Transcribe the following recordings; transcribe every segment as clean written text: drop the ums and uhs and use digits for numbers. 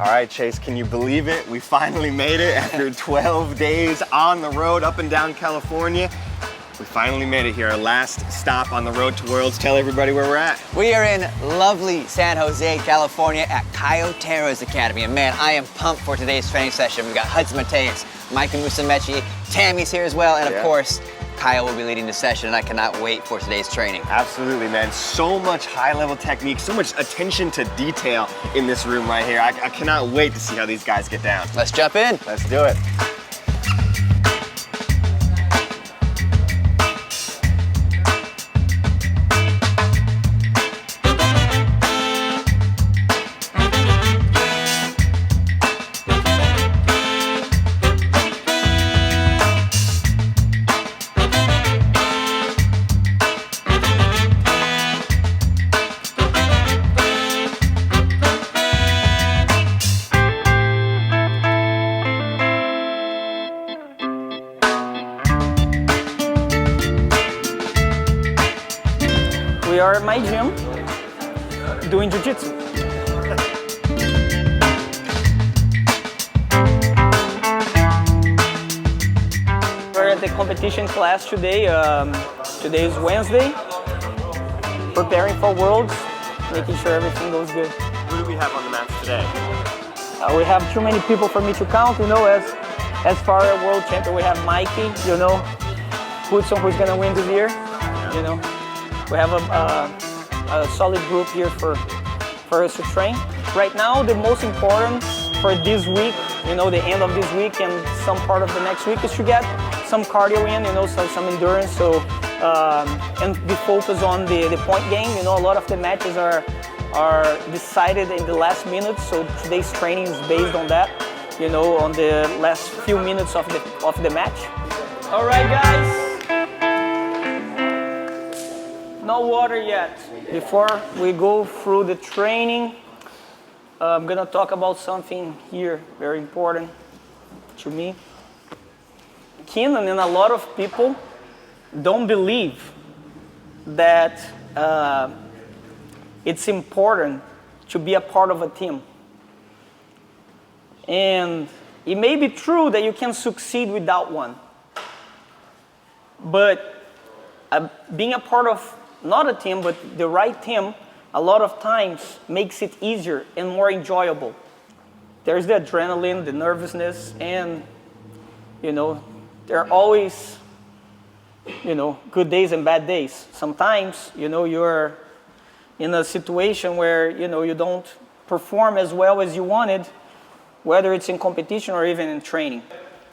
All right, Chase, can you believe it? We finally made it after 12 days on the road up and down California. We finally made it here, our last stop on the road to Worlds. Tell everybody where we're at. We are in lovely San Jose, California at Caio Terra's Academy. And man, I am pumped for today's training session. We've got Hudson Mateus, Micah Musumeci, Tammy's here as well, and of course, Caio will be leading the session, and I cannot wait for today's training. Absolutely, man. So much high-level technique, so much attention to detail in this room right here. I cannot wait to see how these guys get down. Let's jump in. Let's do it. We are at my gym doing jiu-jitsu. We're at the competition class today. Today is Wednesday. Preparing for Worlds, making sure everything goes good. Who do we have on the mats today? We have too many people for me to count, as far as world champion. We have Mikey, Hudson, who's gonna win this year, We have a solid group here for us to train. Right now, the most important for this week, the end of this week and some part of the next week is to get some cardio in, some endurance, and be focused on the point game. A lot of the matches are decided in the last minute, so today's training is based on that, on the last few minutes of the match. All right, guys. No water yet. Before we go through the training, I'm gonna talk about something here very important to me. Keenan and a lot of people don't believe that it's important to be a part of a team. And it may be true that you can succeed without one, but being a part of not a team, but the right team, a lot of times makes it easier and more enjoyable. There's the adrenaline, the nervousness, and, there are always, good days and bad days. Sometimes, you're in a situation where, you don't perform as well as you wanted, whether it's in competition or even in training.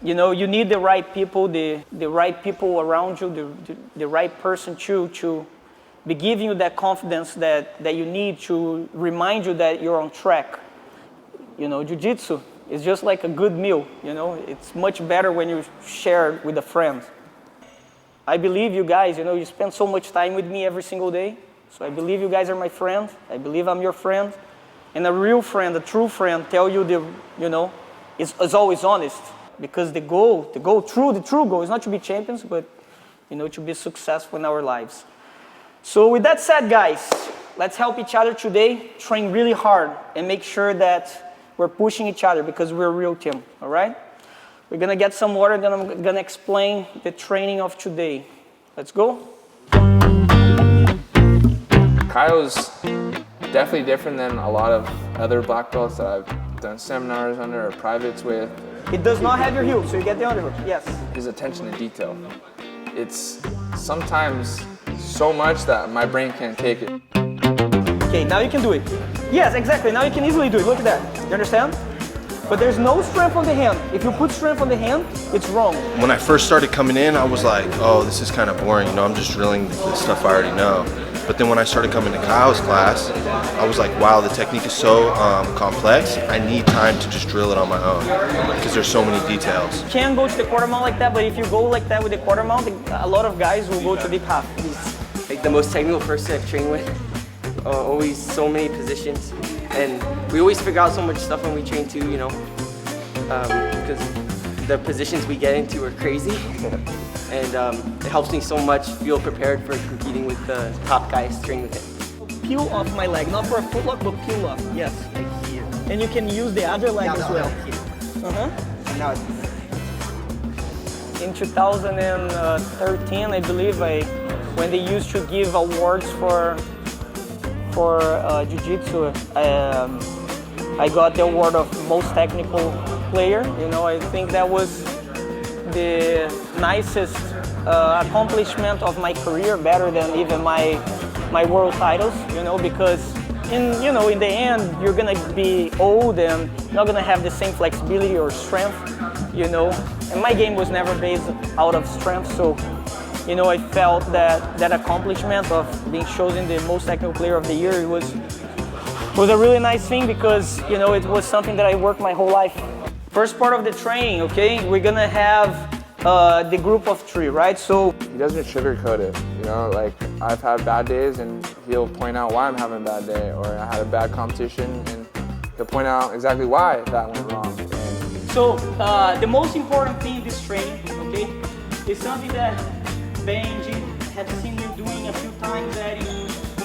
You need the right people, the right people around you, the right person to be giving you that confidence that you need to remind you that you're on track. Jiu-jitsu is just like a good meal, It's much better when you share it with a friend. I believe you guys, you spend so much time with me every single day. So I believe you guys are my friend. I believe I'm your friend. And a real friend, a true friend, tell you is always honest. Because the true goal is not to be champions, but, to be successful in our lives. So with that said, guys, let's help each other today, train really hard, and make sure that we're pushing each other because we're a real team, all right? We're gonna get some water, then I'm gonna explain the training of today. Let's go. Caio's definitely different than a lot of other black belts that I've done seminars under or privates with. It does not have your heel, so you get the underhook, yes. His attention to detail. It's sometimes so much that my brain can't take it. Okay, now you can do it. Yes, exactly. Now you can easily do it. Look at that. You understand? But there's no strength on the hand. If you put strength on the hand, it's wrong. When I first started coming in, I was like, oh, this is kind of boring. I'm just drilling the stuff I already know. But then when I started coming to Caio's class, I was like, wow, the technique is so complex. I need time to just drill it on my own because there's so many details. You can go to the quarter mount like that, but if you go like that with the quarter mount, a lot of guys will go to deep half. Like the most technical person I've trained with. Always so many positions. And we always figure out so much stuff when we train too, because the positions we get into are crazy. And it helps me so much feel prepared for competing with the top guys, train with him. Peel off my leg, not for a foot lock, but peel off, yes. Like here. and you can use the other leg as well. Now In 2013, I believe, when they used to give awards for jiu-jitsu, I got the award of most technical player. You know, I think that was the nicest accomplishment of my career, better than even my world titles. You know, because in the end, you're gonna be old and not gonna have the same flexibility or strength. You know, and my game was never based out of strength, so you know, I felt that accomplishment of being chosen the most technical player of the year was a really nice thing, because you know, it was something that I worked my whole life. First part of the training, okay, we're gonna have the group of 3, right? So He doesn't sugarcoat it, you know, like I've had bad days and he'll point out why I'm having a bad day, or I had a bad competition and he'll point out exactly why that went wrong. So the most important thing in this training, okay, is something that Benji have seen you doing a few times, that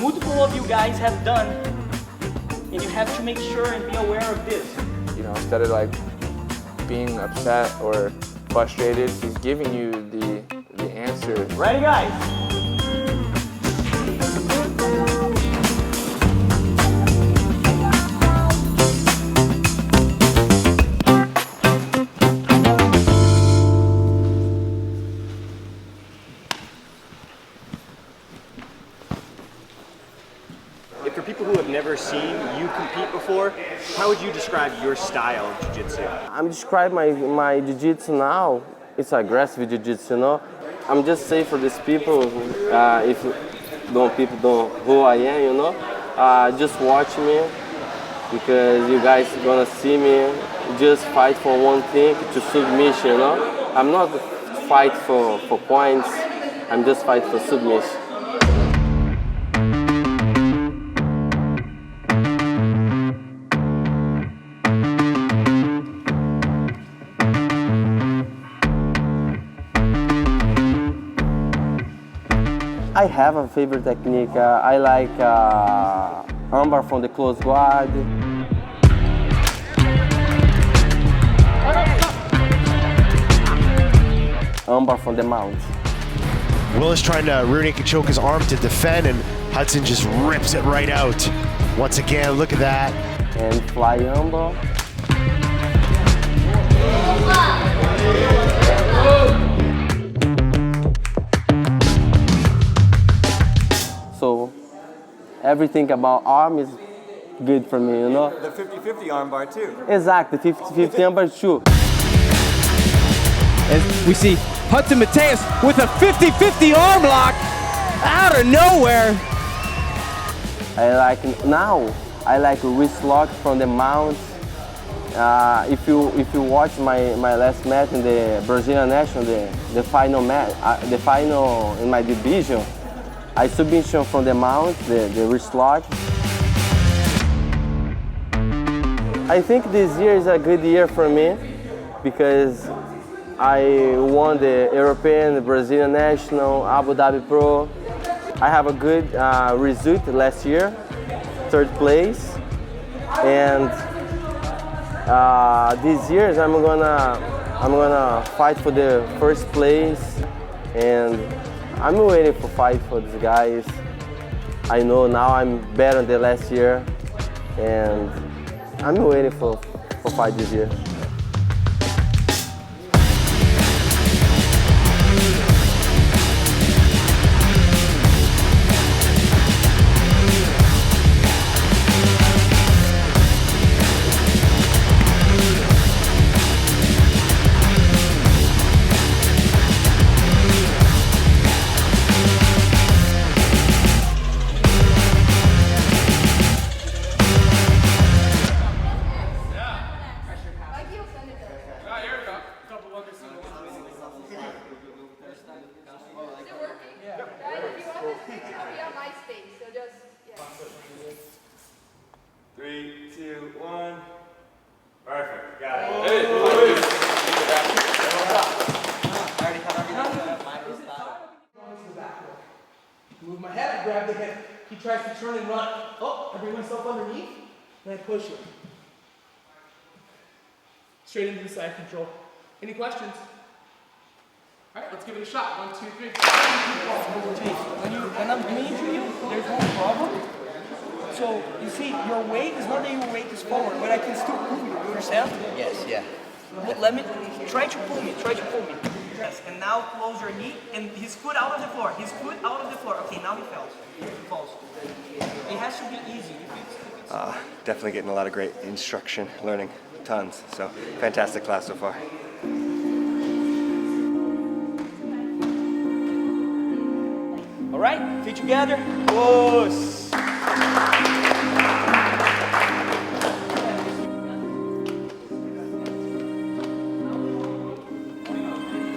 multiple of you guys have done, and you have to make sure and be aware of this. You know, instead of like being upset or frustrated, he's giving you the answers. Ready, guys? For people who have never seen you compete before, how would you describe your style of jiu-jitsu? I'm describing my jiu-jitsu now. It's aggressive jiu-jitsu, you know. I'm just saying for these people, if people don't who I am, you know, just watch me, because you guys gonna see me just fight for one thing, to submission, you know. I'm not fight for points. I'm just fight for submission. I have a favorite technique. I like armbar from the close guard. Armbar from the mount. Willis trying to rear naked choke his arm to defend, and Hudson just rips it right out. Once again, look at that. And fly armbar. So everything about arm is good for me, you know? The 50-50 armbar too. Exactly, 50-50 armbar too. As we see Hudson Mateus with a 50-50 arm lock out of nowhere. I like a wrist lock from the mount. If you watch my last match in the Brazilian National, the final match, the final in my division, I submission from the mount, the wrist lock. I think this year is a good year for me, because I won the European, the Brazilian National, Abu Dhabi Pro. I have a good result last year, 3rd place, and this year I'm gonna fight for the 1st place, and I'm waiting for fight for these guys. I know now I'm better than last year, and I'm waiting for fight this year. Move my head, I grab the head. He tries to turn and run. Oh, I bring myself underneath, and I push him. straight into the side control. Any questions? All right, let's give it a shot. 1, 2, 3. When I'm measuring you, there's no problem. So, you see, your weight is not that your weight is forward, but I can still pull you. You understand? Yes, yeah. Let me, try to pull me, Yes, and now close your knee, and his foot out of the floor. His foot out of the floor. Okay, now he falls. It has to be easy. Definitely getting a lot of great instruction, learning tons. So fantastic class so far. All right, feet together. Close.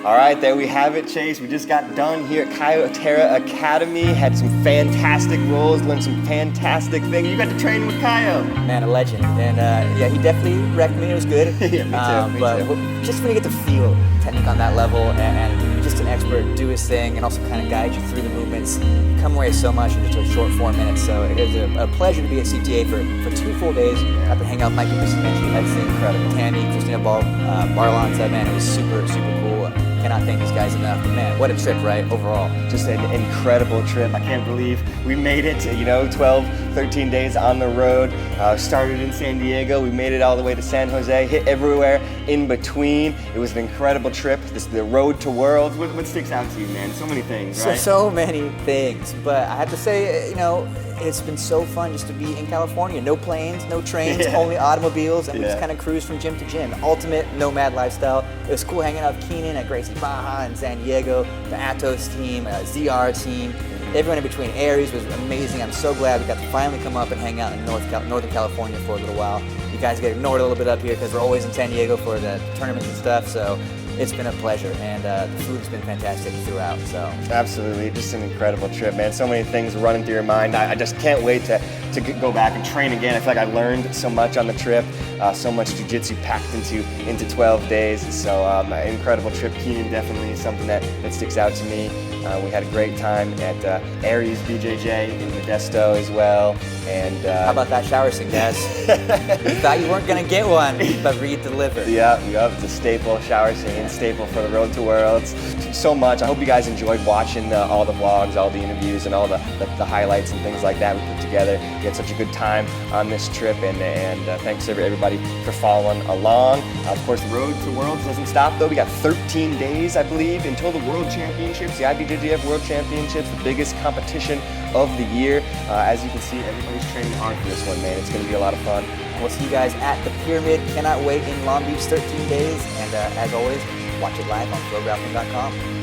All right, there we have it, Chase. We just got done here at Caio Terra Academy. Had some fantastic rolls, learned some fantastic things. You got to train with Caio. Man, a legend. And yeah, he definitely wrecked me. It was good. Yeah, me too. But just when you get to feel technique on that level and just an expert do his thing and also kind of guide you through the movements, you come away so much in just a short 4 minutes. So it is a pleasure to be at CTA for 2 full days. Got to hang out with Mikey Bustamante. That's incredible. Tammy, Christina Barlanza, man, it was super, super cool. Cannot thank these guys enough. But man, what a trip, right? Overall. Just an incredible trip. I can't believe we made it, 12, 13 days on the road. Started in San Diego. We made it all the way to San Jose, hit everywhere in between. It was an incredible trip. The road to Worlds. What sticks out to you, man? So many things, right? So many things. But I have to say, it's been so fun just to be in California. No planes, no trains, only automobiles, and we just kind of cruise from gym to gym. Ultimate nomad lifestyle. It was cool hanging out with Keenan at Gracie Baja in San Diego, the Atos team, ZR team, everyone in between. Aries was amazing. I'm so glad we got to finally come up and hang out in Northern California for a little while. You guys get ignored a little bit up here because we're always in San Diego for the tournaments and stuff, so it's been a pleasure, and the food's been fantastic throughout. So absolutely, just an incredible trip, man. So many things running through your mind. I just can't wait to go back and train again. I feel like I learned so much on the trip, so much jiu-jitsu packed into 12 days. So incredible trip. Keenan definitely is something that sticks out to me. We had a great time at Aries BJJ in Modesto as well. And how about that shower scene, guys? You thought you weren't gonna get one, but Reid delivered. Yeah, it's a staple shower scene, staple for the Road to Worlds. So much. I hope you guys enjoyed watching all the vlogs, all the interviews, and all the highlights and things like that we put together. We had such a good time on this trip, and thanks to everybody for following along. Of course, the Road to Worlds doesn't stop though. We got 13 days, I believe, until the World Championships, the IBJJF World Championships, the biggest competition of the year. As you can see, everybody's training hard for this one, man. It's going to be a lot of fun. We'll see you guys at the Pyramid. Cannot wait in Long Beach, 13 days. And as always, watch it live on FloGrappling.com.